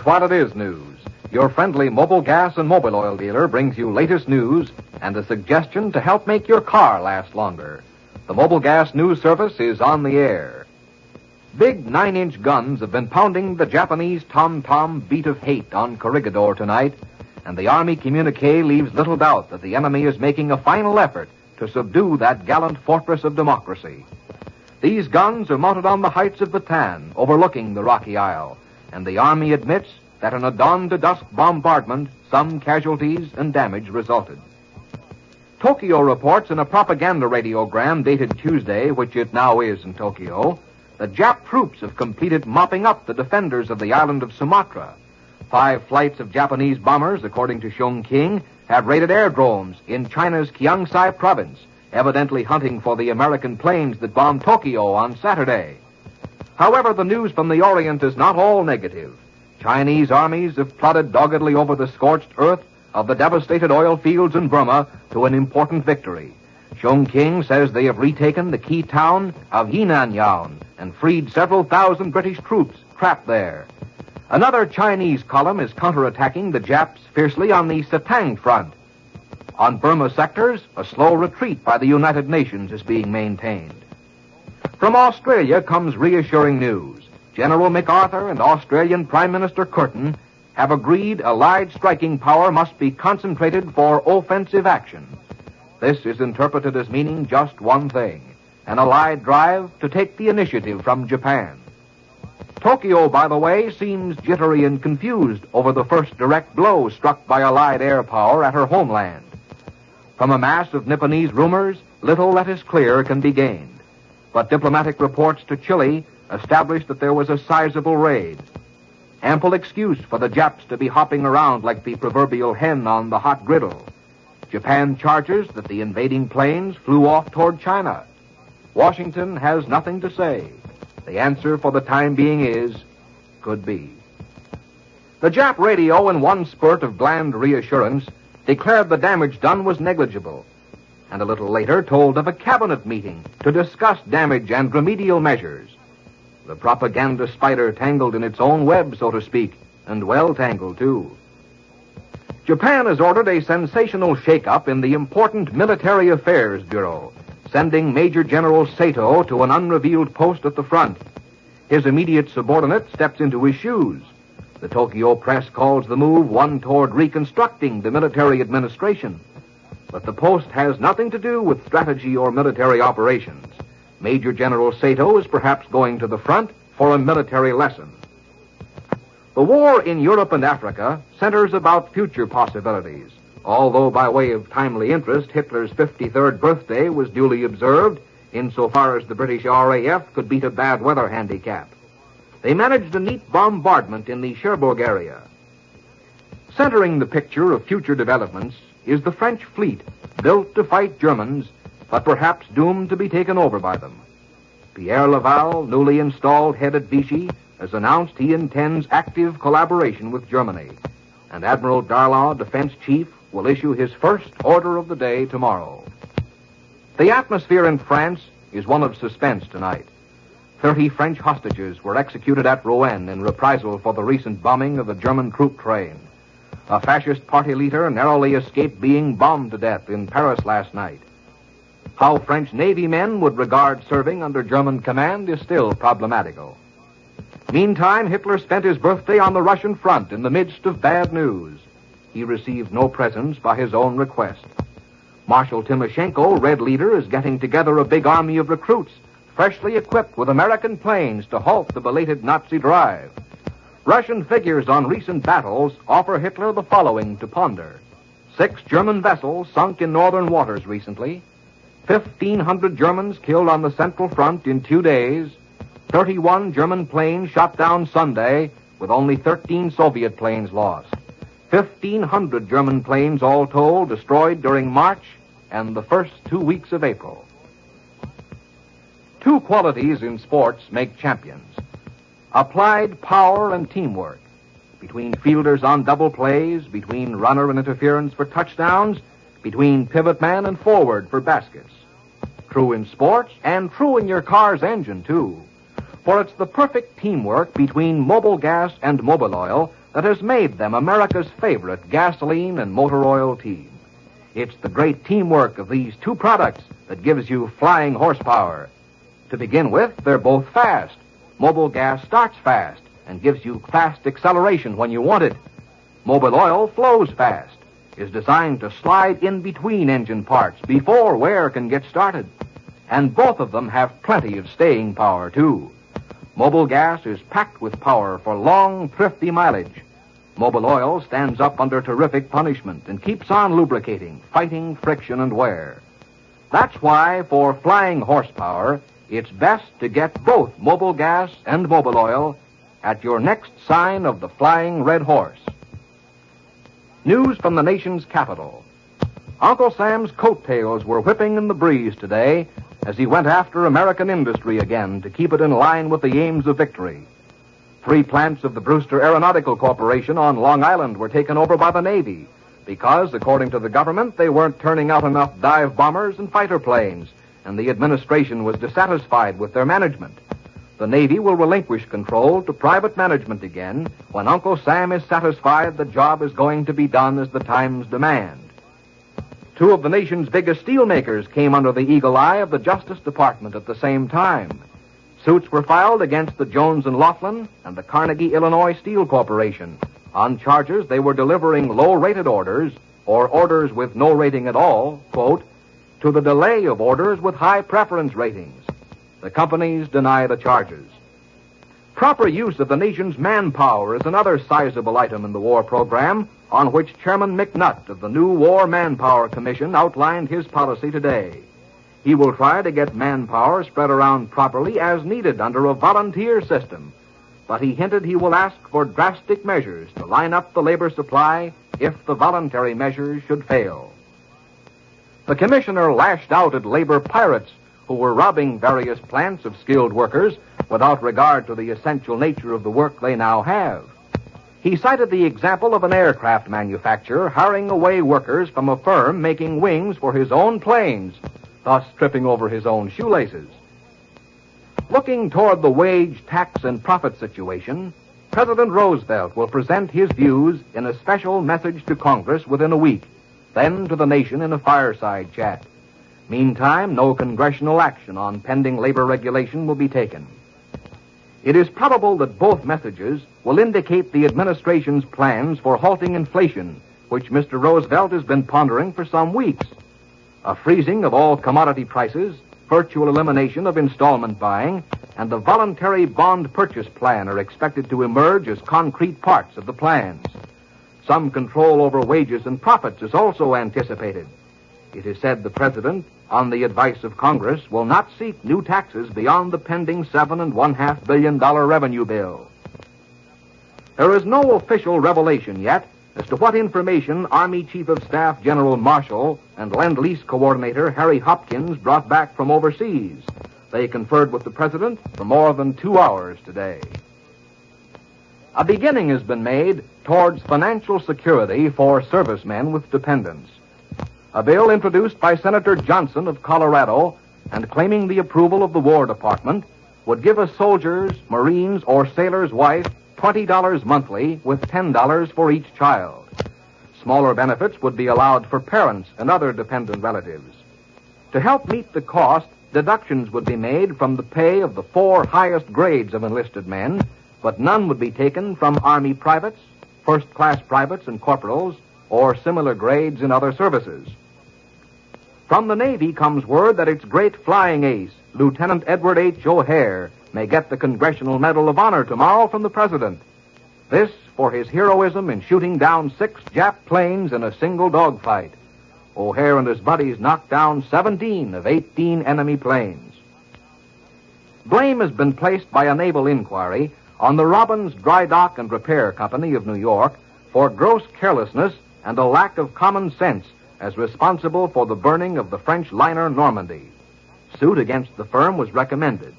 what it is news. Your friendly Mobil gas and Mobil oil dealer brings you latest news and a suggestion to help make your car last longer. The Mobil Gas News Service is on the air. Big 9-inch guns have been pounding the Japanese tom-tom beat of hate on Corregidor tonight, and the Army communique leaves little doubt that the enemy is making a final effort to subdue that gallant fortress of democracy. These guns are mounted on the heights of Bataan, overlooking the Rocky Isle, and the Army admits that in a dawn-to-dusk bombardment, some casualties and damage resulted. Tokyo reports in a propaganda radiogram dated Tuesday, which it now is in Tokyo, that Jap troops have completed mopping up the defenders of the island of Sumatra. 5 flights of Japanese bombers, according to Chongqing, have raided aerodromes in China's Kiangsai province, evidently hunting for the American planes that bombed Tokyo on Saturday. However, the news from the Orient is not all negative. Chinese armies have plodded doggedly over the scorched earth of the devastated oil fields in Burma to an important victory. Chongqing says they have retaken the key town of Yinanyaon and freed several thousand British troops trapped there. Another Chinese column is counterattacking the Japs fiercely on the Setang front. On Burma sectors, a slow retreat by the United Nations is being maintained. From Australia comes reassuring news. General MacArthur and Australian Prime Minister Curtin have agreed Allied striking power must be concentrated for offensive action. This is interpreted as meaning just one thing, an Allied drive to take the initiative from Japan. Tokyo, by the way, seems jittery and confused over the first direct blow struck by Allied air power at her homeland. From a mass of Nipponese rumors, little that is clear can be gained. But diplomatic reports to Chile established that there was a sizable raid. Ample excuse for the Japs to be hopping around like the proverbial hen on the hot griddle. Japan charges that the invading planes flew off toward China. Washington has nothing to say. The answer for the time being is, could be. The Jap radio, in one spurt of bland reassurance, declared the damage done was negligible, and a little later told of a cabinet meeting to discuss damage and remedial measures. The propaganda spider tangled in its own web, so to speak, and well tangled, too. Japan has ordered a sensational shake-up in the important Military Affairs Bureau, sending Major General Sato to an unrevealed post at the front. His immediate subordinate steps into his shoes. The Tokyo press calls the move one toward reconstructing the military administration. But the post has nothing to do with strategy or military operations. Major General Sato is perhaps going to the front for a military lesson. The war in Europe and Africa centers about future possibilities. Although by way of timely interest, Hitler's 53rd birthday was duly observed, insofar as the British RAF could beat a bad weather handicap. They managed a neat bombardment in the Cherbourg area. Centering the picture of future developments is the French fleet, built to fight Germans, but perhaps doomed to be taken over by them. Pierre Laval, newly installed head at Vichy, has announced he intends active collaboration with Germany, and Admiral Darlan, defense chief, will issue his first order of the day tomorrow. The atmosphere in France is one of suspense tonight. 30 French hostages were executed at Rouen in reprisal for the recent bombing of a German troop train. A fascist party leader narrowly escaped being bombed to death in Paris last night. How French Navy men would regard serving under German command is still problematical. Meantime, Hitler spent his birthday on the Russian front in the midst of bad news. He received no presents by his own request. Marshal Timoshenko, Red Leader, is getting together a big army of recruits, freshly equipped with American planes to halt the belated Nazi drive. Russian figures on recent battles offer Hitler the following to ponder. 6 German vessels sunk in northern waters recently, 1,500 Germans killed on the Central Front in 2 days, 31 German planes shot down Sunday, with only 13 Soviet planes lost. 1,500 German planes, all told, destroyed during March and the first 2 weeks of April. 2 qualities in sports make champions: applied power and teamwork. Between fielders on double plays, between runner and interference for touchdowns, between pivot man and forward for baskets. True in sports and true in your car's engine, too. For it's the perfect teamwork between Mobil gas and Mobil oil that has made them America's favorite gasoline and motor oil team. It's the great teamwork of these two products that gives you flying horsepower. To begin with, they're both fast. Mobil gas starts fast and gives you fast acceleration when you want it. Mobil oil flows fast, is designed to slide in between engine parts before wear can get started. And both of them have plenty of staying power, too. Mobil gas is packed with power for long, thrifty mileage. Mobil oil stands up under terrific punishment and keeps on lubricating, fighting friction and wear. That's why, for flying horsepower, it's best to get both Mobil gas and Mobil oil at your next sign of the Flying Red Horse. News from the nation's capital. Uncle Sam's coattails were whipping in the breeze today as he went after American industry again to keep it in line with the aims of victory. 3 plants of the Brewster Aeronautical Corporation on Long Island were taken over by the Navy because, according to the government, they weren't turning out enough dive bombers and fighter planes, and the administration was dissatisfied with their management. The Navy will relinquish control to private management again when Uncle Sam is satisfied the job is going to be done as the times demand. 2 of the nation's biggest steelmakers came under the eagle eye of the Justice Department at the same time. Suits were filed against the Jones & Laughlin and the Carnegie Illinois Steel Corporation on charges they were delivering low-rated orders, or orders with no rating at all, quote, to the delay of orders with high preference ratings. The companies deny the charges. Proper use of the nation's manpower is another sizable item in the war program on which Chairman McNutt of the new War Manpower Commission outlined his policy today. He will try to get manpower spread around properly as needed under a volunteer system, but he hinted he will ask for drastic measures to line up the labor supply if the voluntary measures should fail. The commissioner lashed out at labor pirates who were robbing various plants of skilled workers without regard to the essential nature of the work they now have. He cited the example of an aircraft manufacturer hiring away workers from a firm making wings for his own planes, thus tripping over his own shoelaces. Looking toward the wage, tax, and profit situation, President Roosevelt will present his views in a special message to Congress within a week, then to the nation in a fireside chat. Meantime, no congressional action on pending labor regulation will be taken. It is probable that both messages will indicate the administration's plans for halting inflation, which Mr. Roosevelt has been pondering for some weeks. A freezing of all commodity prices, virtual elimination of installment buying, and a voluntary bond purchase plan are expected to emerge as concrete parts of the plans. Some control over wages and profits is also anticipated. It is said the President, on the advice of Congress, will not seek new taxes beyond the pending $7.5 billion revenue bill. There is no official revelation yet as to what information Army Chief of Staff General Marshall and Lend-Lease Coordinator Harry Hopkins brought back from overseas. They conferred with the President for more than 2 hours today. A beginning has been made towards financial security for servicemen with dependents. A bill introduced by Senator Johnson of Colorado and claiming the approval of the War Department would give a soldier's, Marine's, or sailor's wife $20 monthly with $10 for each child. Smaller benefits would be allowed for parents and other dependent relatives. To help meet the cost, deductions would be made from the pay of the 4 highest grades of enlisted men, but none would be taken from Army privates, first-class privates and corporals, or similar grades in other services. From the Navy comes word that its great flying ace, Lieutenant Edward H. O'Hare, may get the Congressional Medal of Honor tomorrow from the President. This for his heroism in shooting down 6 Jap planes in a single dogfight. O'Hare and his buddies knocked down 17 of 18 enemy planes. Blame has been placed by a naval inquiry on the Robbins Dry Dock and Repair Company of New York for gross carelessness and a lack of common sense as responsible for the burning of the French liner Normandy. Suit against the firm was recommended.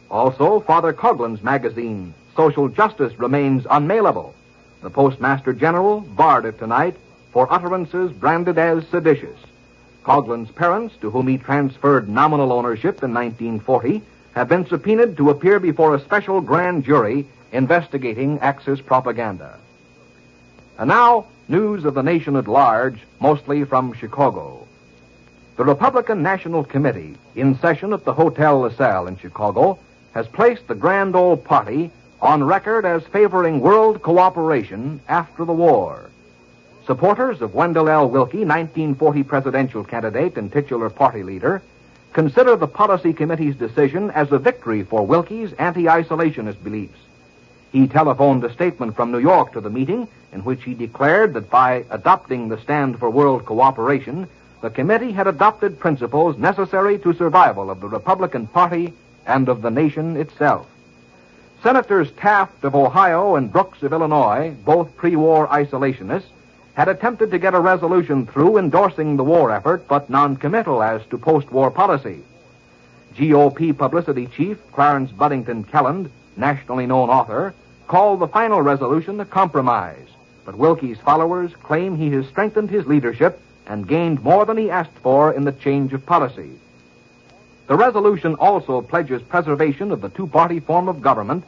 Also, Father Coughlin's magazine, Social Justice, remains unmailable. The Postmaster General barred it tonight for utterances branded as seditious. Coughlin's parents, to whom he transferred nominal ownership in 1940, have been subpoenaed to appear before a special grand jury investigating Axis propaganda. And now, news of the nation at large, mostly from Chicago. The Republican National Committee, in session at the Hotel LaSalle in Chicago, has placed the Grand Ole Party on record as favoring world cooperation after the war. Supporters of Wendell L. Willkie, 1940 presidential candidate and titular party leader, consider the Policy Committee's decision as a victory for Willkie's anti-isolationist beliefs. He telephoned a statement from New York to the meeting in which he declared that by adopting the stand for world cooperation, the committee had adopted principles necessary to survival of the Republican Party and of the nation itself. Senators Taft of Ohio and Brooks of Illinois, both pre-war isolationists, had attempted to get a resolution through endorsing the war effort, but non-committal as to post-war policy. GOP publicity chief Clarence Buddington Kelland, nationally known author, called the final resolution a compromise, but Willkie's followers claim he has strengthened his leadership and gained more than he asked for in the change of policy. The resolution also pledges preservation of the two-party form of government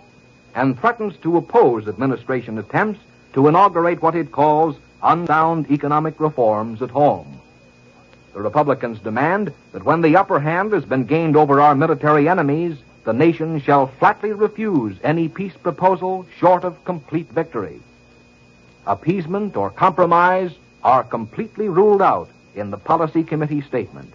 and threatens to oppose administration attempts to inaugurate what it calls unsound economic reforms at home. The Republicans demand that when the upper hand has been gained over our military enemies, the nation shall flatly refuse any peace proposal short of complete victory. Appeasement or compromise are completely ruled out in the Policy Committee statement.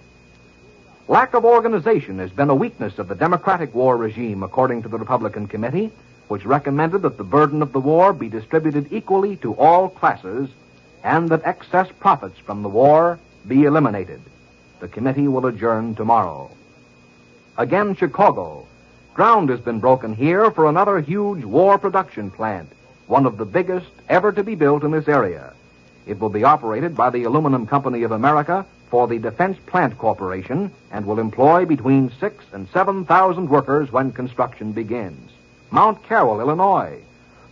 Lack of organization has been a weakness of the Democratic war regime, according to the Republican Committee, which recommended that the burden of the war be distributed equally to all classes and that excess profits from the war be eliminated. The committee will adjourn tomorrow. Again, Chicago. Ground has been broken here for another huge war production plant, one of the biggest ever to be built in this area. It will be operated by the Aluminum Company of America for the Defense Plant Corporation and will employ between 6,000 and 7,000 workers when construction begins. Mount Carroll, Illinois.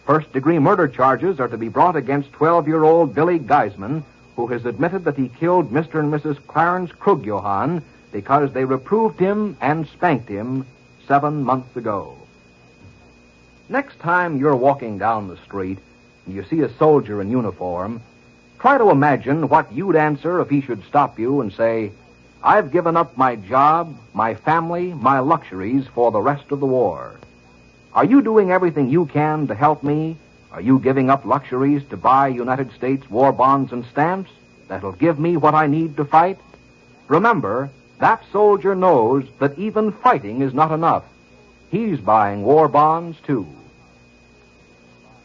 First-degree murder charges are to be brought against 12-year-old Billy Geisman, who has admitted that he killed Mr. and Mrs. Clarence Krugjohann because they reproved him and spanked him 7 months ago. Next time you're walking down the street and you see a soldier in uniform, try to imagine what you'd answer if he should stop you and say, "I've given up my job, my family, my luxuries for the rest of the war. Are you doing everything you can to help me? Are you giving up luxuries to buy United States war bonds and stamps that'll give me what I need to fight?" Remember, that soldier knows that even fighting is not enough. He's buying war bonds, too.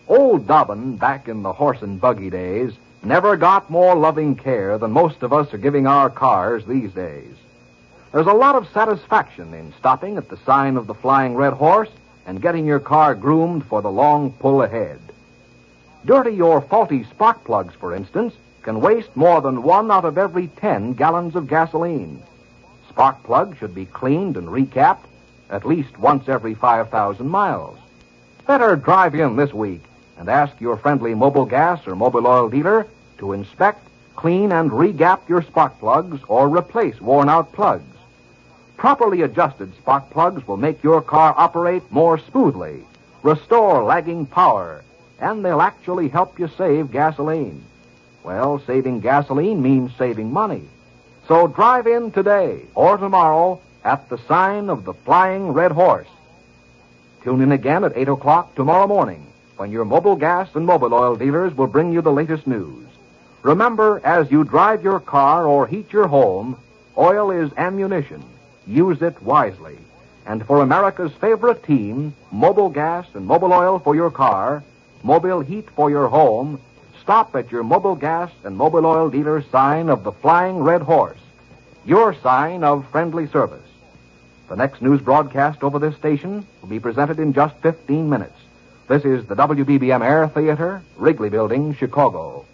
Old Dobbin, back in the horse and buggy days, never got more loving care than most of us are giving our cars these days. There's a lot of satisfaction in stopping at the sign of the Flying Red Horse and getting your car groomed for the long pull ahead. Dirty or faulty spark plugs, for instance, can waste more than 1 out of every 10 gallons of gasoline. Spark plugs should be cleaned and recapped at least once every 5,000 miles. Better drive in this week and ask your friendly Mobil Gas or Mobil Oil dealer to inspect, clean, and regap your spark plugs or replace worn-out plugs. Properly adjusted spark plugs will make your car operate more smoothly, restore lagging power, and they'll actually help you save gasoline. Well, saving gasoline means saving money. So drive in today or tomorrow at the sign of the Flying Red Horse. Tune in again at 8 o'clock tomorrow morning when your Mobil Gas and Mobil Oil dealers will bring you the latest news. Remember, as you drive your car or heat your home, oil is ammunition. Use it wisely. And for America's favorite team, Mobil Gas and Mobil Oil for your car, Mobil Heat for your home, stop at your Mobil Gas and Mobil Oil dealer's sign of the Flying Red Horse, your sign of friendly service. The next news broadcast over this station will be presented in just 15 minutes. This is the WBBM Air Theater, Wrigley Building, Chicago.